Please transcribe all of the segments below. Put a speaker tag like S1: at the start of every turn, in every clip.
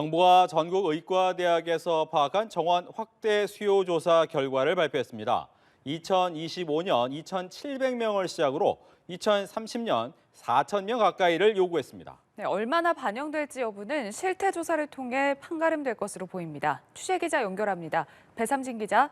S1: 정부가 전국 의과대학에서 파악한 정원 확대 수요 조사 결과를 발표했습니다. 2025년 2,700명을 시작으로 2030년 4,000명 가까이를 요구했습니다.
S2: 네, 얼마나 반영될지 여부는 실태 조사를 통해 판가름될 것으로 보입니다. 취재 기자 연결합니다. 배삼진 기자.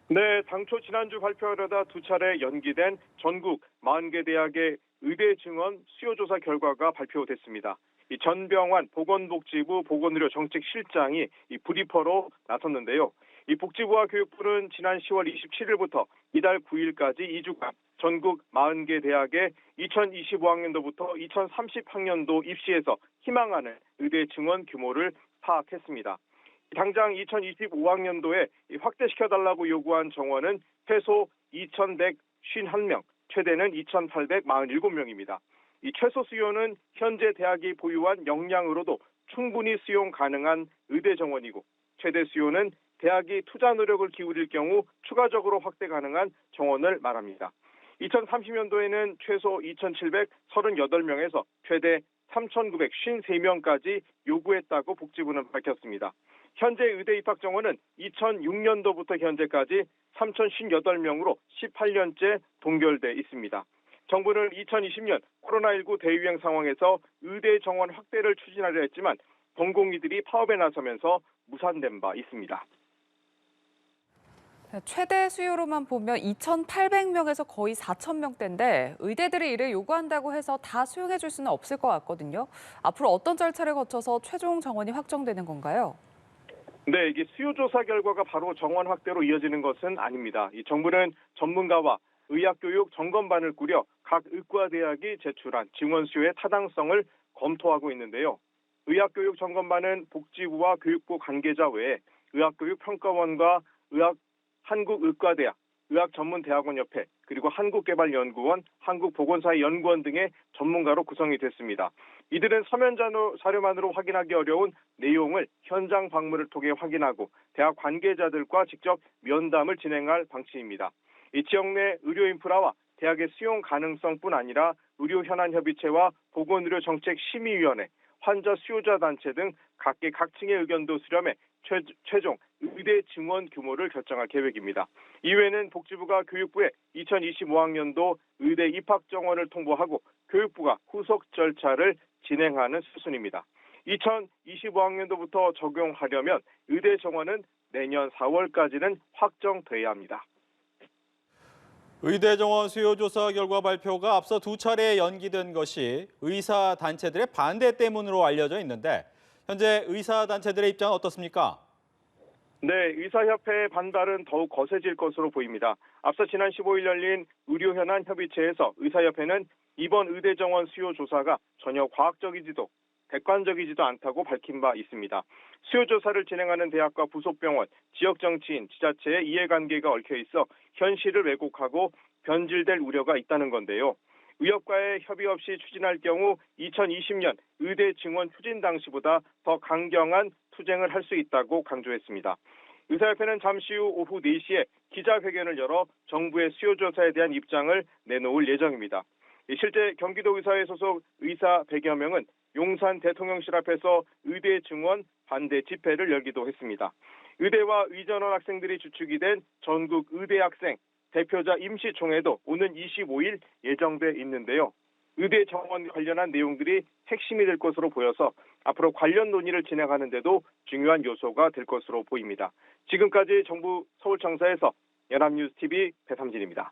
S3: 네, 당초 지난주 발표하려다 두 차례 연기된 전국 40개 대학의 의대 증원 수요조사 결과가 발표됐습니다. 이 전병환 보건복지부 보건의료정책실장이 이 브리퍼로 나섰는데요. 이 복지부와 교육부는 지난 10월 27일부터 이달 9일까지 2주간 전국 40개 대학의 2025학년도부터 2030학년도 입시에서 희망하는 의대 증원 규모를 파악했습니다. 당장 2025학년도에 확대시켜달라고 요구한 정원은 최소 2,151명, 최대는 2,847명입니다. 이 최소 수요는 현재 대학이 보유한 역량으로도 충분히 수용 가능한 의대 정원이고, 최대 수요는 대학이 투자 노력을 기울일 경우 추가적으로 확대 가능한 정원을 말합니다. 2030년도에는 최소 2,738명에서 최대 3,953명까지 요구했다고 복지부는 밝혔습니다. 현재 의대 입학 정원은 2006년도부터 현재까지 3,058명으로 18년째 동결돼 있습니다. 정부는 2020년 코로나19 대유행 상황에서 의대 정원 확대를 추진하려 했지만 공공의들이 파업에 나서면서 무산된 바 있습니다.
S2: 최대 수요로만 보면 2,800명에서 거의 4,000명대인데 의대들이 이를 요구한다고 해서 다 수용해 줄 수는 없을 것 같거든요. 앞으로 어떤 절차를 거쳐서 최종 정원이 확정되는 건가요?
S3: 네, 이게 수요조사 결과가 바로 정원 확대로 이어지는 것은 아닙니다. 이 정부는 전문가와 의학교육 점검반을 꾸려 각 의과대학이 제출한 증원 수요의 타당성을 검토하고 있는데요. 의학교육 점검반은 복지부와 교육부 관계자 외에 의학교육평가원과 한국의과대학, 의학전문대학원협회, 그리고 한국개발연구원, 한국보건사회연구원 등의 전문가로 구성이 됐습니다. 이들은 서면 자료만으로 확인하기 어려운 내용을 현장 방문을 통해 확인하고 대학 관계자들과 직접 면담을 진행할 방침입니다. 이 지역 내 의료 인프라와 대학의 수용 가능성뿐 아니라 의료현안협의체와 보건의료정책심의위원회, 환자 수요자 단체 등 각계 각층의 의견도 수렴해 최종 의대 증원 규모를 결정할 계획입니다. 이외에는 복지부가 교육부에 2025학년도 의대 입학 정원을 통보하고 교육부가 후속 절차를 진행하는 수순입니다. 2025학년도부터 적용하려면 의대 정원은 내년 4월까지는 확정돼야 합니다.
S1: 의대 정원 수요 조사 결과 발표가 앞서 두 차례 연기된 것이 의사 단체들의 반대 때문으로 알려져 있는데 현재 의사 단체들의 입장은 어떻습니까?
S3: 네, 의사협회의 반발은 더욱 거세질 것으로 보입니다. 앞서 지난 15일 열린 의료현안협의체에서 의사협회는 이번 의대 정원 수요 조사가 전혀 과학적이지도 객관적이지도 않다고 밝힌 바 있습니다. 수요 조사를 진행하는 대학과 부속병원, 지역정치인, 지자체의 이해관계가 얽혀 있어 현실을 왜곡하고 변질될 우려가 있다는 건데요. 의협과의 협의 없이 추진할 경우 2020년 의대 증원 추진 당시보다 더 강경한 투쟁을 할 수 있다고 강조했습니다. 의사협회는 잠시 후 오후 4시에 기자회견을 열어 정부의 수요조사에 대한 입장을 내놓을 예정입니다. 실제 경기도의사회 소속 의사 100여 명은 용산 대통령실 앞에서 의대 증원 반대 집회를 열기도 했습니다. 의대와 의전원 학생들이 주축이 된 전국 의대학생 대표자 임시총회도 오는 25일 예정돼 있는데요. 의대 정원 관련한 내용들이 핵심이 될 것으로 보여서 앞으로 관련 논의를 진행하는 데도 중요한 요소가 될 것으로 보입니다. 지금까지 정부 서울청사에서 연합뉴스TV 배삼진입니다.